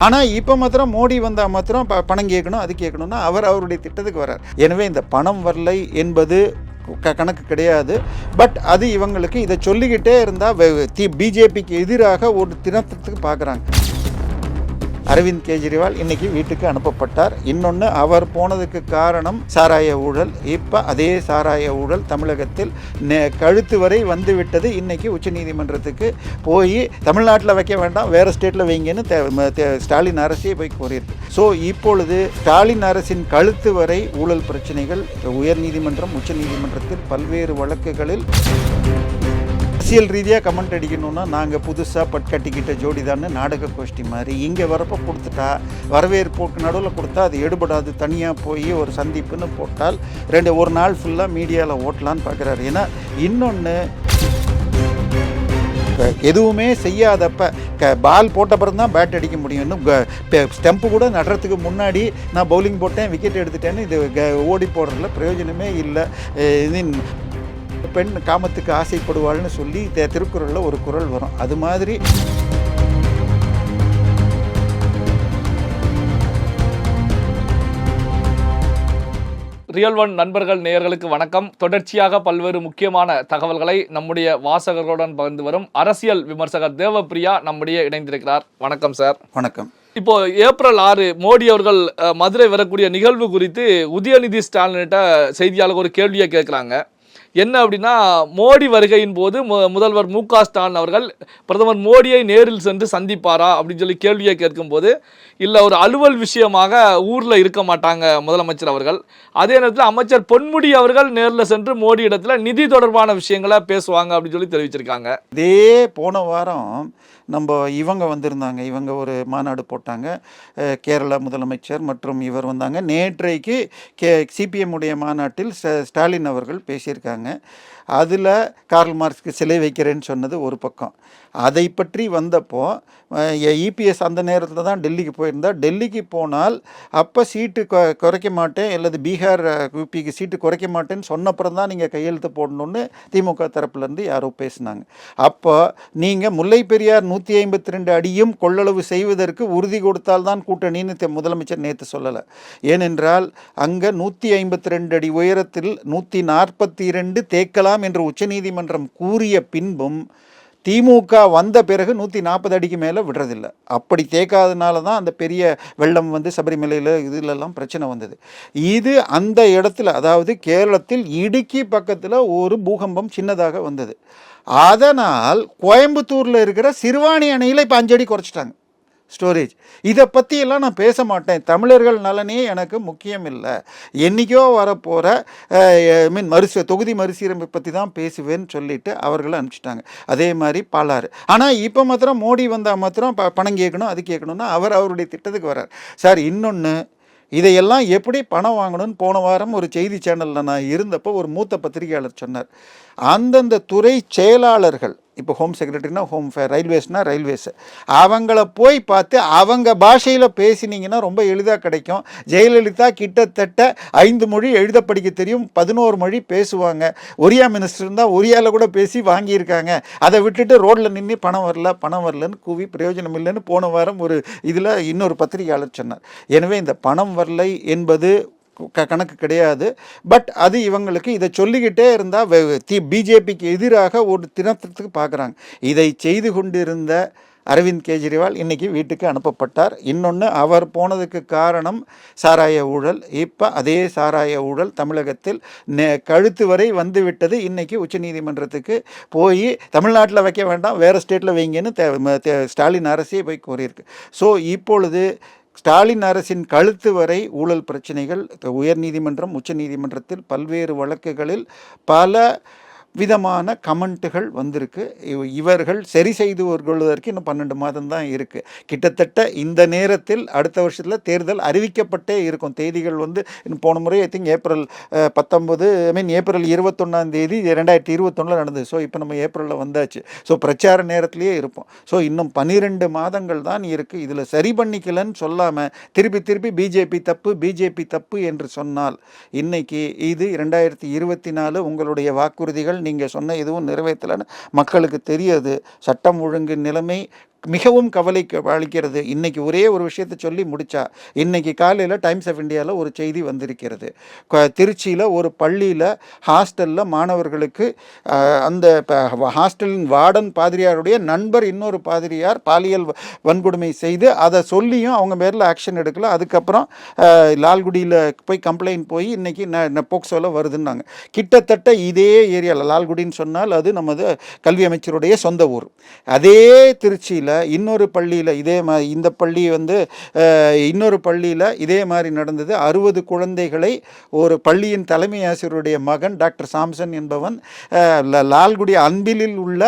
ஆனால் இப்போ மாத்திரம் மோடி வந்தால் மாத்திரம் பணம் கேட்கணும், அது கேட்கணும்னா அவருடைய திட்டத்துக்கு வரார். எனவே இந்த பணம் வரலை என்பது கணக்கு கிடையாது. பட் அது இவங்களுக்கு இதை சொல்லிக்கிட்டே இருந்தால் பிஜேபிக்கு எதிராக ஒரு தினத்துக்கு பார்க்குறாங்க. அரவிந்த் கெஜ்ரிவால் இன்னைக்கு வீட்டுக்கு அனுப்பப்பட்டார். இன்னொன்று, அவர் போனதுக்கு காரணம் சாராய ஊழல். இப்போ அதே சாராய ஊழல் தமிழகத்தில் கழுத்து வரை வந்துவிட்டது. இன்னைக்கு உச்சநீதிமன்றத்துக்கு போய் தமிழ்நாட்டில் வைக்க வேண்டாம், வேறு ஸ்டேட்டில் வைங்கன்னு ஸ்டாலின் அரசே போய் கோரியிருக்கு. ஸோ இப்பொழுது ஸ்டாலின் அரசின் கழுத்து வரை ஊழல் பிரச்சனைகள் உயர்நீதிமன்றம், உச்சநீதிமன்றத்தில் பல்வேறு வழக்குகளில் அரசியல் ரீதியாக கமெண்ட் அடிக்கணும்னா நாங்கள் புதுசாக கட்டிக்கிட்ட ஜோடி தானே நாடக கோஷ்டி மாதிரி இங்கே வரப்போ கொடுத்துட்டா வரவேற்போக்கு நடுவில் கொடுத்தா அது எடுபடாது, தனியாக போய் ஒரு சந்திப்புன்னு போட்டால் ஒரு நாள் ஃபுல்லாக மீடியாவில் ஓட்டலான்னு பார்க்குறாரு. ஏன்னா இன்னொன்று, எதுவுமே செய்யாதப்ப பால் போட்ட பிறகு தான் பேட் அடிக்க முடியும். இன்னும் ஸ்டெம்பு கூட நடுறதுக்கு முன்னாடி நான் பவுலிங் போட்டேன், விக்கெட் எடுத்துட்டேன்னு இது ஓடி போடுறதுல பிரயோஜனமே இல்லை. பெண் காமத்துக்கு ஆசைப்படுவாள்னு சொல்லி திருக்குறளில் ஒரு குறள் வரும். அது மாதிரி ரியல் ஒன் நண்பர்கள் நேயர்களுக்கு வணக்கம். தொடர்ச்சியாக பல்வேறு முக்கியமான தகவல்களை நம்முடைய வாசகர்களுடன் பகிர்ந்து வரும் அரசியல் விமர்சகர் தேவப்பிரியா நம்முடைய இணைந்திருக்கிறார். வணக்கம் சார். வணக்கம். இப்போ ஏப்ரல் 6 மோடி அவர்கள் மதுரை வரக்கூடிய நிகழ்வு குறித்து உதயநிதி ஸ்டாலின்கிட்ட செய்தியாளர் ஒரு கேள்வியை கேட்குறாங்க. என்ன அப்படின்னா, மோடி வருகையின் போது முதல்வர் மு.க. ஸ்டாலின் அவர்கள் பிரதமர் மோடியை நேரில் சென்று சந்திப்பாரா அப்படின்னு சொல்லி கேள்வியை கேட்கும்போது, இல்லை ஒரு அலுவல் விஷயமாக ஊரில் இருக்க மாட்டாங்க முதலமைச்சர் அவர்கள். அதே நேரத்தில் அமைச்சர் பொன்முடி அவர்கள் நேரில் சென்று மோடி இடத்துல நிதி தொடர்பான விஷயங்களை பேசுவாங்க அப்படின்னு சொல்லி தெரிவிச்சிருக்காங்க. இதே போன வாரம் நம்ம இவங்க வந்திருந்தாங்க, இவங்க ஒரு மாநாடு போட்டாங்க, கேரள முதலமைச்சர் மற்றும் இவர் வந்தாங்க. நேற்றைக்கு சிபிஎம் உடைய மாநாட்டில் ஸ்டாலின் அவர்கள் பேசியிருக்காங்க. அதில் கார்ல் மார்க்ஸ்க்கு சிலை வைக்கிறேன்னு சொன்னது ஒரு பக்கம். அதை பற்றி வந்தப்போ இபிஎஸ் அந்த நேரத்தில் தான் டெல்லிக்கு போயிருந்தார். டெல்லிக்கு போனால் அப்போ சீட்டு குறைக்க மாட்டேன், அல்லது பீகார் யூபிக்கு சீட்டு குறைக்க மாட்டேன்னு சொன்னப்புறம் தான் நீங்கள் கையெழுத்து போடணுன்னு திமுக தரப்புலேருந்து யாரோ பேசினாங்க. அப்போ நீங்கள் முல்லை பெரியார் 152 அடியும் கொள்ளளவு செய்வதற்கு உறுதி கொடுத்தால்தான் கூட்டணின்னு முதலமைச்சர் நேற்று சொல்லலை. ஏனென்றால் அங்கே 152 அடி உயரத்தில் 142 தேக்கலாம் என்று உச்சநீதிமன்றம் கூறிய பின்பும் திமுக வந்த பிறகு 140 அடிக்கு மேலே விடுறதில்லை. அப்படி தேக்காதனால தான் அந்த பெரிய வெள்ளம் வந்து சபரிமலையில் இதிலெல்லாம் பிரச்சனை வந்தது. இது அந்த இடத்துல, அதாவது கேரளத்தில் இடுக்கி பக்கத்தில் ஒரு பூகம்பம் சின்னதாக வந்தது. அதனால் கோயம்புத்தூரில் இருக்கிற சிறுவாணி அணையில் இப்போ 5 அடி குறைச்சிட்டாங்க ஸ்டோரேஜ். இதை பற்றியெல்லாம் நான் பேச மாட்டேன், தமிழர்கள் நலனே எனக்கு முக்கியம் இல்லை, என்றைக்கோ வரப்போகிற தொகுதி மறுசீரமைப்பு பற்றி தான் பேசுவேன்னு சொல்லிட்டு அவர்களை அனுப்பிச்சிட்டாங்க. அதே மாதிரி பாலாறு. ஆனால் இப்போ மாத்திரம் மோடி வந்தால் மாத்திரம் பணம் கேட்கணும், அது கேட்கணும்னா அவருடைய திட்டத்துக்கு வரார். சார், இன்னொன்று, இதையெல்லாம் எப்படி பணம் வாங்கணும்னு போன வாரம் ஒரு செய்தி சேனலில் நான் இருந்தப்போ ஒரு மூத்த பத்திரிகையாளர் சொன்னார். அந்தந்த துறை செயலாளர்கள், இப்போ ஹோம் செக்ரட்டரினா ஹோம், ரயில்வேஸ்னா ரயில்வேஸ், அவங்கள போய் பார்த்து அவங்க பாஷையில் பேசினீங்கன்னா ரொம்ப எளிதாக கிடைக்கும். ஜெயலலிதா கிட்டத்தட்ட 5 மொழி எழுத படிக்க தெரியும், 11 மொழி பேசுவாங்க. ஒரியா மினிஸ்டர் இருந்தால் ஒரியாவில் கூட பேசி வாங்கியிருக்காங்க. அதை விட்டுட்டு ரோட்டில் நின்று பணம் வரலன்னு கூவி பிரயோஜனம் இல்லைன்னு போன வாரம் ஒரு இதில் இன்னொரு பத்திரிகையாளர் சொன்னார். எனவே இந்த பணம் வரலை என்பது கணக்கு கிடையாது. பட் அது இவங்களுக்கு இதை சொல்லிக்கிட்டே இருந்தால் பிஜேபிக்கு எதிராக ஒரு தினத்துக்கு பார்க்குறாங்க. இதை செய்து கொண்டிருந்த அரவிந்த் கெஜ்ரிவால் இன்னைக்கு வீட்டுக்கு அனுப்பப்பட்டார். இன்னொன்று, அவர் போனதுக்கு காரணம் சாராய ஊழல். இப்போ அதே சாராய ஊழல் தமிழகத்தில் கழுத்து வரை வந்துவிட்டது. இன்னைக்கு உச்சநீதிமன்றத்துக்கு போய் தமிழ்நாட்டில் வைக்க வேண்டாம், வேறு ஸ்டேட்டில் வைங்கன்னு ஸ்டாலின் அரசே போய் கோரியிருக்கு. ஸோ இப்பொழுது ஸ்டாலின் அரசின் கழுத்து வரை ஊழல் பிரச்சனைகள் உயர்நீதிமன்றம், உச்சநீதிமன்றத்தில் பல்வேறு வழக்குகளில் பல விதமான கமெண்ட்டுகள் வந்திருக்கு. இவர்கள் சரி செய்து கொள்வதற்கு இன்னும் 12 மாதம் தான் இருக்குது. கிட்டத்தட்ட இந்த நேரத்தில் அடுத்த வருஷத்தில் தேர்தல் அறிவிக்கப்பட்டே இருக்கும். தேதிகள் வந்து போன முறை ஐ திங்க் ஏப்ரல் 19 ஏப்ரல் 21 2021 நடந்தது. ஸோ இப்போ நம்ம ஏப்ரலில் வந்தாச்சு. ஸோ பிரச்சார நேரத்திலேயே இருப்போம். ஸோ இன்னும் 12 மாதங்கள் தான் இருக்குது. இதில் சரி பண்ணிக்கலன்னு சொல்லாமல் திருப்பி பிஜேபி தப்பு என்று சொன்னால் இன்னைக்கு இது 2024 உங்களுடைய வாக்குறுதிகள் நீங்கள் சொன்ன எதுவும் நிறைவேற்றலைன்னு மக்களுக்கு தெரியாது. சட்டம் ஒழுங்கு நிலைமை மிகவும் கவலைக்கு அளிக்கிறது. இன்னைக்கு ஒரே ஒரு விஷயத்தை சொல்லி முடிச்சா, இன்னைக்கு காலையில் டைம்ஸ் ஆஃப் இந்தியாவில் ஒரு செய்தி வந்திருக்கிறது. திருச்சியில் ஒரு பள்ளியில் ஹாஸ்டலில் மாணவர்களுக்கு அந்த ஹாஸ்டலின் வார்டன் பாதிரியாருடைய நண்பர் இன்னொரு பாதிரியார் பாலியல் வன்கொடுமை செய்து அதை சொல்லியும் அவங்க பேரில் ஆக்ஷன் எடுக்கல. அதுக்கப்புறம் லால்குடியில் போய் கம்ப்ளைண்ட் போய் இன்னைக்கு போக்சோவில் வருதுன்னாங்க. கிட்டத்தட்ட இதே ஏரியாவில் லால்குடின்னு சொன்னால் அது நமது கல்வி அமைச்சருடைய சொந்த ஊர். அதே திருச்சியில் இன்னொரு பள்ளியில் இதே மாதிரி இந்த பள்ளி இன்னொரு பள்ளியில் இதே மாதிரி நடந்தது. 60 குழந்தைகளை ஒரு பள்ளியின் தலைமை ஆசிரியருடைய மகன் டாக்டர் சாம்சன் என்பவன் லால்குடி அன்பிலில் உள்ள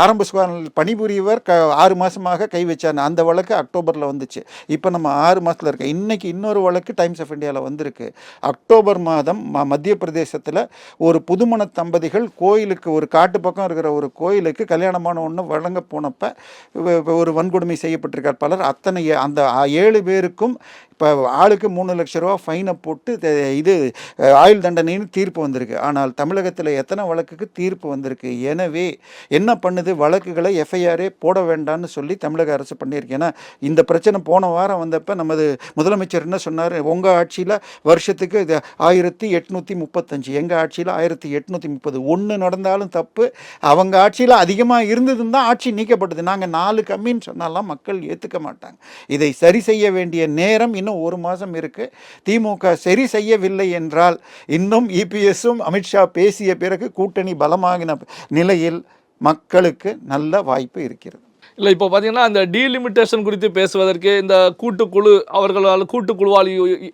ஆரம்ப சுகாதார பணிபுரியவர் 6 மாதமாக கை வச்சார். அந்த வழக்கு அக்டோபரில் வந்துச்சு. இப்போ நம்ம 6 மாதத்தில் இருக்க. இன்னைக்கு இன்னொரு வழக்கு டைம்ஸ் ஆஃப் இந்தியாவில் வந்திருக்கு. அக்டோபர் மாதம் மத்திய பிரதேசத்தில் ஒரு புதுமண தம்பதிகள் கோயிலுக்கு, ஒரு காட்டு பக்கம் இருக்கிற ஒரு கோயிலுக்கு கல்யாணமான ஒன்று வழங்க போனப்ப ஒரு வன்கொடுமை செய்யப்பட்டிருக்கார் பலர். அத்தனை அந்த 7 பேருக்கும் இப்போ ஆளுக்கு 3 லட்ச ரூபா ஃபைனை போட்டு இது ஆயுள் தண்டனைன்னு தீர்ப்பு வந்திருக்கு. ஆனால் தமிழகத்தில் எத்தனை வழக்குக்கு தீர்ப்பு வந்திருக்கு? எனவே என்ன பண்ணுது, வழக்குகளை எஃப்ஐஆரே போட வேண்டாம்னு சொல்லி தமிழக அரசு பண்ணியிருக்கு. ஏன்னா இந்த பிரச்சனை போன வாரம் வந்தப்போ நமது முதலமைச்சர் என்ன சொன்னார், உங்கள் ஆட்சியில் வருஷத்துக்கு 1835, எங்கள் ஆட்சியில் 1830. ஒன்று நடந்தாலும் தப்பு, அவங்க ஆட்சியில் அதிகமாக இருந்ததுன்னு தான் ஆட்சி நீக்கப்பட்டது. நாங்கள் 4 கம்மின்னு சொன்னாலாம் மக்கள் ஏற்றுக்க மாட்டாங்க. இதை சரி செய்ய வேண்டிய நேரம் இன்னும் 1 மாதம் இருக்கு. திமுக சரி செய்யவில்லை என்றால் இன்னும் இபிஎஸும் அமித்ஷா பேசிய பிறகு கூட்டணி பலமாகின நிலையில் மக்களுக்கு நல்ல வாய்ப்பு இருக்கிறது. இல்லை, இப்போ பார்த்தீங்கன்னா அந்த டீலிமிட்டேஷன் குறித்து பேசுவதற்கு இந்த கூட்டுக்குழு அவர்களால் கூட்டுக்குழுவால்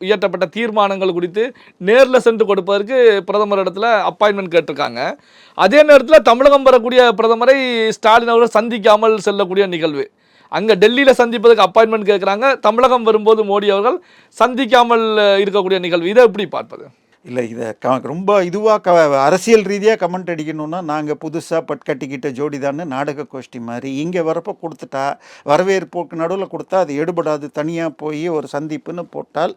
இயற்றப்பட்ட தீர்மானங்கள் குறித்து நேரில் சென்று கொடுப்பதற்கு பிரதமர் இடத்துல அப்பாயின்மெண்ட் கேட்டிருக்காங்க. அதே நேரத்தில் தமிழகம் வரக்கூடிய பிரதமரை ஸ்டாலின் அவர்கள் சந்திக்காமல் செல்லக்கூடிய நிகழ்வு. அங்கே டெல்லியில் சந்திப்பதற்கு அப்பாயின்மெண்ட் கேட்குறாங்க, தமிழகம் வரும்போது மோடி அவர்கள் சந்திக்காமல் இருக்கக்கூடிய நிகழ்வு. இதை எப்படி பார்ப்பது? இல்லை, இதை ரொம்ப இதுவாக அரசியல் ரீதியாக கமெண்ட் அடிக்கணும்னா, நாங்கள் புதுசாக கட்டிக்கிட்ட ஜோடிதான்னு நாடக கோஷ்டி மாதிரி இங்கே வரப்போ கொடுத்துட்டா, வரவேற்போக்கு நடுவில் கொடுத்தா அது எடுபடாது, தனியாக போய் ஒரு சந்திப்புன்னு போட்டால்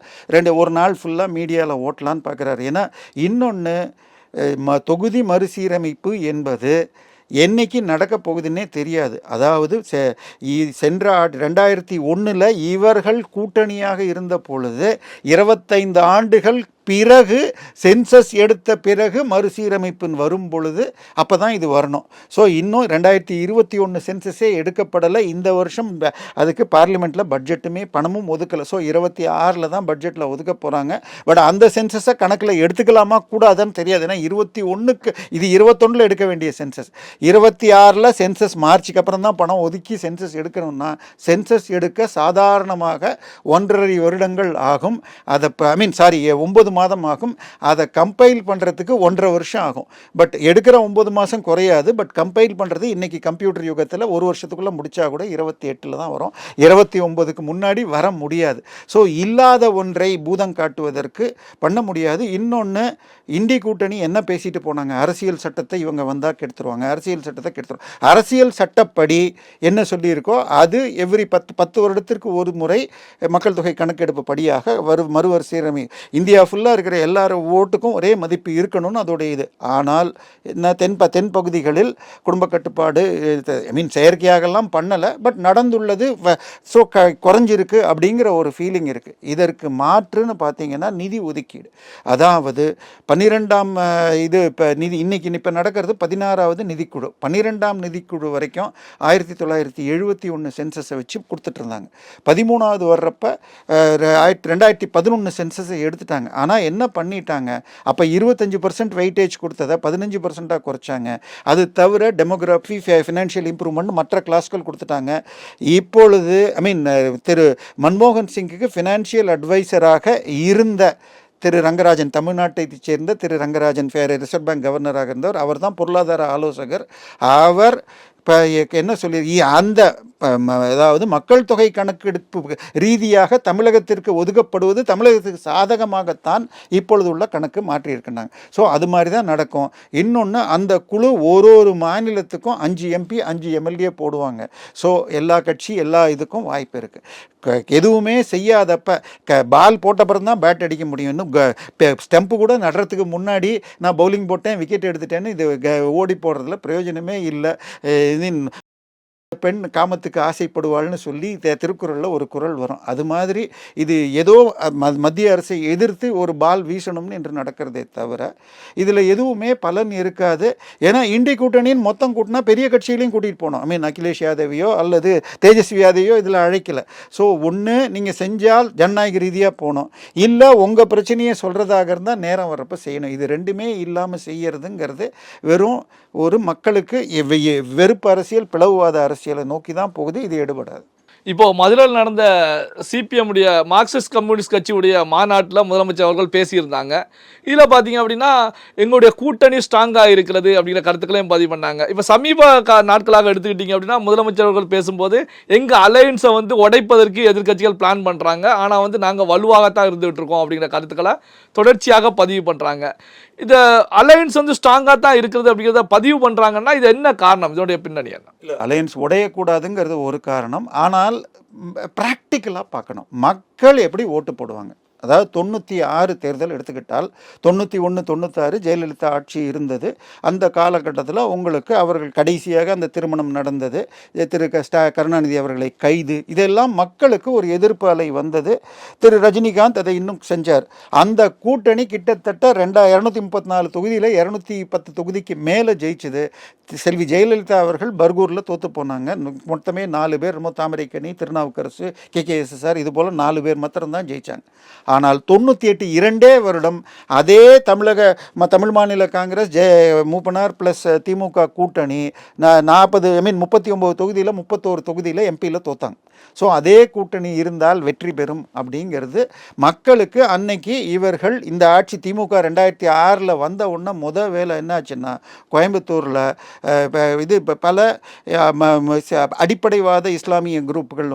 ஒரு நாள் ஃபுல்லாக மீடியாவில் ஓட்டலான்னு பார்க்குறாரு. ஏன்னா இன்னொன்று, தொகுதி மறுசீரமைப்பு என்பது என்னைக்கு நடக்க போகுதுன்னே தெரியாது. அதாவது சென்ற 2001 இவர்கள் கூட்டணியாக இருந்த பொழுது 25 ஆண்டுகள் பிறகு சென்சஸ் எடுத்த பிறகு மறுசீரமைப்பு வரும் பொழுது அப்போ தான் இது வரணும். ஸோ இன்னும் 2021 சென்சஸே எடுக்கப்படலை. இந்த வருஷம் அதுக்கு பார்லிமெண்ட்டில் பட்ஜெட்டுமே பணமும் ஒதுக்கலை. ஸோ 26 தான் பட்ஜெட்டில் ஒதுக்க போகிறாங்க. பட் அந்த சென்சஸை கணக்கில் எடுத்துக்கலாமா கூடாதுன்னு தெரியாது. ஏன்னா 21க்கு இது 21 எடுக்க வேண்டிய சென்சஸ், 26 சென்சஸ் மார்ச்சுக்கு அப்புறம் தான் பணம் ஒதுக்கி சென்சஸ் எடுக்கணும்னா சென்சஸ் எடுக்க சாதாரணமாக 1.5 வருடங்கள் ஆகும். அதை 9 மாதம் ஆகும். அதை கம்பைல் பண்ணுறதுக்கு 1.5 வருஷம் ஆகும். பட் எடுக்கிற 9 மாதம் குறையாது. பட் கம்பைல் பண்ணுறது இன்றைக்கி கம்ப்யூட்டர் யுகத்தில் 1 வருஷத்துக்குள்ளே முடித்தா கூட 28 தான் வரும், 29க்கு முன்னாடி வர முடியாது. ஸோ இல்லாத ஒன்றை பூதம் காட்டுவதற்கு பண்ண முடியாது. இன்னொன்று, இந்தி கூட்டணி என்ன பேசிட்டு போனாங்க, அரசியல் சட்டத்தை இவங்க வந்தால் கெடுத்துருவாங்க, அரசியல் சட்டத்தை கெடுத்துருவாங்க. அரசியல் சட்டப்படி என்ன சொல்லியிருக்கோ அது எவ்ரி 10 வருடத்திற்கு ஒரு முறை மக்கள் தொகை கணக்கெடுப்பு படியாக மறுவரிசீரமை இந்தியா ஃபுல்லாக இருக்கிற எல்லாரும் ஓட்டுக்கும் ஒரே மதிப்பு இருக்கணும்னு அதோடைய இது. ஆனால் தென் பகுதிகளில் குடும்ப கட்டுப்பாடு செயற்கையாகலாம் பண்ணலை. பட் நடந்துள்ளது ஸோ குறைஞ்சிருக்கு அப்படிங்கிற ஒரு ஃபீலிங் இருக்குது. இதற்கு மாற்றுன்னு பார்த்தீங்கன்னா நிதி ஒதுக்கீடு. அதாவது 12ஆம் இது இப்போ இன்னைக்கு இப்போ நடக்கிறது 16வது நிதிக்குழு. 12ஆம் நிதிக்குழு வரைக்கும் 1971 சென்சஸை வச்சு கொடுத்துட்டு இருந்தாங்க. 13வது வர்றப்ப 2011 சென்சஸை எடுத்துட்டாங்க. ஆனால் என்ன பண்ணிட்டாங்க, அப்போ 25% வெயிட்டேஜ் கொடுத்ததை 15% குறைச்சாங்க. அது தவிர டெமோகிராஃபி, ஃபினான்ஷியல் இம்ப்ரூவ்மெண்ட் மற்ற கிளாஸ்கள் கொடுத்துட்டாங்க. இப்பொழுது திரு மன்மோகன் சிங்குக்கு ஃபினான்ஷியல் அட்வைசராக இருந்த திரு ரங்கராஜன், தமிழ்நாட்டை சேர்ந்த திரு ரங்கராஜன், ரிசர்வ் பேங்க் கவர்னராக இருந்தவர், அவர் தான் பொருளாதார ஆலோசகர். அவர் இப்போ என்ன சொல்லி அந்த அதாவது மக்கள் தொகை கணக்கெடுப்பு ரீதியாக தமிழகத்திற்கு ஒதுக்கப்படுவது தமிழகத்துக்கு சாதகமாகத்தான் இப்பொழுது உள்ள கணக்கு மாற்றியிருக்கிறாங்க. ஸோ அது மாதிரி தான் நடக்கும். இன்னொன்று, அந்த குழு ஒரு மாநிலத்துக்கும் 5 MP 5 MLA போடுவாங்க. ஸோ எல்லா கட்சி எல்லா இதுக்கும் வாய்ப்பு இருக்குது. எதுவுமே செய்யாதப்ப பால் போட்டப்புறம் தான் பேட் அடிக்க முடியும். இன்னும் ஸ்டெம்பு கூட நடுறதுக்கு முன்னாடி நான் பவுலிங் போட்டேன், விக்கெட் எடுத்துட்டேன்னு இது ஓடி போடுறதுல பிரயோஜனமே இல்லை. பெண் காமத்துக்கு ஆசைப்படுவாள்னு சொல்லி திருக்குறளில் ஒரு குறள் வரும். அது மாதிரி இது ஏதோ மத்திய அரசை எதிர்த்து ஒரு பால் வீசணும்னு என்று நடக்கிறதே தவிர இதில் எதுவுமே பலன் இருக்காது. ஏன்னா இண்டி கூட்டணின்னு மொத்தம் கூட்டினா பெரிய கட்சியிலையும் கூட்டிகிட்டு போனோம். அகிலேஷ் யாதவையோ அல்லது தேஜஸ்வி யாதவையோ இதில் அழைக்கலை. ஸோ ஒன்று நீங்கள் செஞ்சால் ஜனநாயக ரீதியாக போகணும், இல்லை உங்கள் பிரச்சனையை சொல்கிறதாக இருந்தால் நேரம் வரப்போ செய்யணும். இது ரெண்டுமே இல்லாமல் செய்யறதுங்கிறது வெறும் ஒரு மக்களுக்கு வெறுப்பு அரசியல், பிளவுவாத அரசியலை நோக்கி தான் போகுது. இது எடுபடாது. இப்போ மதுரையில் நடந்த சிபிஎம் உடைய மார்க்சிஸ்ட் கம்யூனிஸ்ட் கட்சியுடைய மாநாட்டில் முதலமைச்சர் அவர்கள் பேசியிருந்தாங்க. இதில் பார்த்தீங்க அப்படின்னா எங்களுடைய கூட்டணி ஸ்ட்ராங்காக இருக்கிறது அப்படிங்கிற கருத்துக்களையும் பதிவு பண்ணாங்க. இப்போ சமீப நாட்களாக எடுத்துக்கிட்டீங்க அப்படின்னா முதலமைச்சர் அவர்கள் பேசும்போது எங்கள் அலையன்ஸை வந்து உடைப்பதற்கு எதிர்க்கட்சிகள் பிளான் பண்ணுறாங்க, ஆனால் நாங்கள் வலுவாகத்தான் இருந்துகிட்டு இருக்கோம் அப்படிங்கிற கருத்துக்களை தொடர்ச்சியாக பதிவு பண்ணுறாங்க. இந்த அலையன்ஸ் ஸ்ட்ராங்காக தான் இருக்கிறது அப்படிங்கிறத பதிவு பண்ணுறாங்கன்னா இது என்ன காரணம்? இதோடைய பின்னணி என்ன? அலையன்ஸ் உடையக்கூடாதுங்கிறது ஒரு காரணம். ஆனால் ப்ராக்டிக்கலாக பார்க்கணும், மக்கள் எப்படி ஓட்டு போடுவாங்க. அதாவது 96 தேர்தல் எடுத்துக்கிட்டால் 91, 96 ஜெயலலிதா ஆட்சி இருந்தது. அந்த காலகட்டத்தில் உங்களுக்கு அவர்கள் கடைசியாக அந்த திருமணம் நடந்தது, திரு கருணாநிதி அவர்களை கைது, இதெல்லாம் மக்களுக்கு ஒரு எதிர்ப்பு அலை வந்தது. திரு ரஜினிகாந்த் அதை இன்னும் செஞ்சார். அந்த கூட்டணி கிட்டத்தட்ட 234 தொகுதியில் 210 தொகுதிக்கு மேலே ஜெயிச்சுது. செல்வி ஜெயலலிதா அவர்கள் பர்கூரில் தோற்று போனாங்க. மொத்தமே 4 பேர், தாமரைக்கனி, திருநாவுக்கரசு, KKSSR, இது போல் 4 பேர் மாத்திரம்தான் ஜெயித்தாங்க. ஆனால் 98 2 வருடம் அதே தமிழ் மாநில காங்கிரஸ் மூப்பனார் ப்ளஸ் திமுக கூட்டணி 39 தொகுதியில் 31 தொகுதியில் எம்பியில் தோத்தாங்க. ஸோ அதே கூட்டணி இருந்தால் வெற்றி பெறும் அப்படிங்கிறது மக்களுக்கு அன்னைக்கு இவர்கள் இந்த ஆட்சி திமுக 2006 வந்த உடனே வேலை என்னாச்சுன்னா கோயம்புத்தூரில் இது பல அடிப்படைவாத இஸ்லாமிய குரூப்புகள்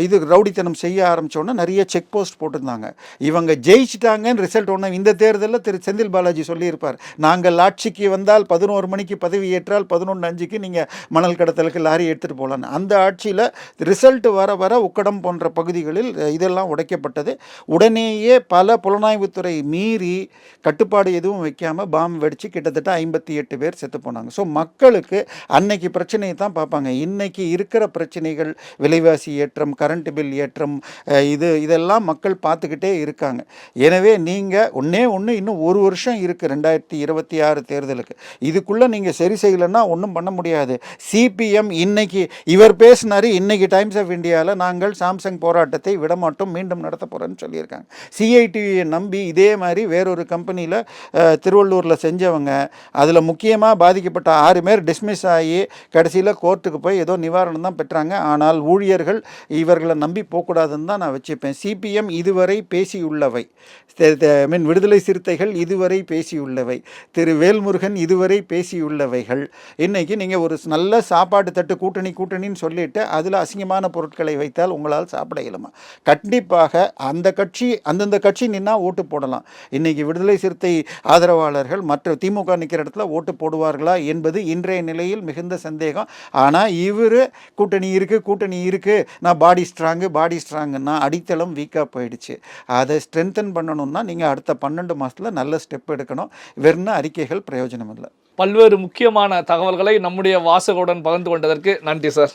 இது ரவுடித்தனம் செய்ய ஆரம்பித்தோன்னா நிறைய செக் போஸ்ட் போட்டிருந்தாங்க. இவங்க ஜெயிச்சிட்டாங்கன்னு ரிசல்ட் ஒன்று இந்த தேர்தலில் திரு செந்தில் பாலாஜி சொல்லியிருப்பார், நாங்கள் ஆட்சிக்கு வந்தால் 11 மணிக்கு பதவி ஏற்றால் 11:05 நீங்கள் மணல் கடத்தலுக்கு லாரி எடுத்துகிட்டு போகலான்னு. அந்த ஆட்சியில் ரிசல்ட் வர வர உக்கடம் போன்ற பகுதிகளில் இதெல்லாம் உடைக்கப்பட்டது. உடனேயே பல புலனாய்வுத்துறை மீறி கட்டுப்பாடு எதுவும் வைக்காமல் பாம்பு வெடித்து கிட்டத்தட்ட 58 பேர் செத்து போனாங்க. ஸோ மக்களுக்கு அன்னைக்கு பிரச்சனையை தான் பார்ப்பாங்க. இன்னைக்கு இருக்கிற பிரச்சனைகள், விலைவாசி ஏற்றம், கரண்ட் பில் ஏற்றம், இதெல்லாம் மக்கள் பார்த்துக்கிட்டே இருக்காங்க. எனவே நீங்கள் ஒன்று இன்னும் ஒரு வருஷம் இருக்குது 2026 தேர்தலுக்கு. இதுக்குள்ளே நீங்கள் சரி செய்யலைன்னா ஒன்றும் பண்ண முடியாது. சிபிஎம் இன்னைக்கு இவர் பேசினார், இன்னைக்கு டைம்ஸ் ஆஃப் இந்தியாவில் நாங்கள் சாம்சங் போராட்டத்தை விடமாட்டோம், மீண்டும் நடத்த போகிறோன்னு சொல்லியிருக்காங்க. சிஐடிவியை நம்பி இதே மாதிரி வேறொரு கம்பெனியில் திருவள்ளூரில் செஞ்சவங்க, அதில் முக்கியமாக பாதிக்கப்பட்ட 6 பேர் டிஸ்மிஸ் ஆகி கடைசியில் கோர்ட்டுக்கு போய் ஏதோ நிவாரணம் தான் பெற்றாங்க. ஆனால் ஊழியர்கள் இவர்களை நம்பி போகக்கூடாதுன்னு தான் நான் வச்சுப்பேன். சிபிஎம் இதுவரை பேசியுள்ளவை, விடுதலை சிறுத்தைகள் இதுவரை பேசியுள்ளவை, திரு வேல்முருகன் இதுவரை பேசியுள்ளவைகள், இன்னைக்கு நீங்கள் ஒரு நல்ல சாப்பாட்டு தட்டு கூட்டணின்னு சொல்லிட்டு அதில் அசிங்கமான பொருட்களை வைத்தால் உங்களால் சாப்பிட இயலுமா? கண்டிப்பாக அந்தந்த கட்சி நின்னா ஓட்டு போடலாம். இன்னைக்கு விடுதலை சிறுத்தை ஆதரவாளர்கள் மற்ற திமுக நிற்கிற இடத்துல ஓட்டு போடுவார்களா என்பது இன்றைய நிலையில் மிகுந்த சந்தேகம். ஆனால் இவர் கூட்டணி இருக்கு, நான் பாடி ஸ்ட்ராங்குன்னா அடித்தளம் வீக்காக போயிடுச்சு. அதை ஸ்ட்ரென்தன் பண்ணணும்னா நீங்கள் அடுத்த 12 மாதத்தில் நல்ல ஸ்டெப் எடுக்கணும். வெறும் அறிக்கைகள் பிரயோஜனம் இல்லை. பல்வேறு முக்கியமான தகவல்களை நம்முடைய வாசகருடன் பகிர்ந்து கொண்டதற்கு நன்றி சார்.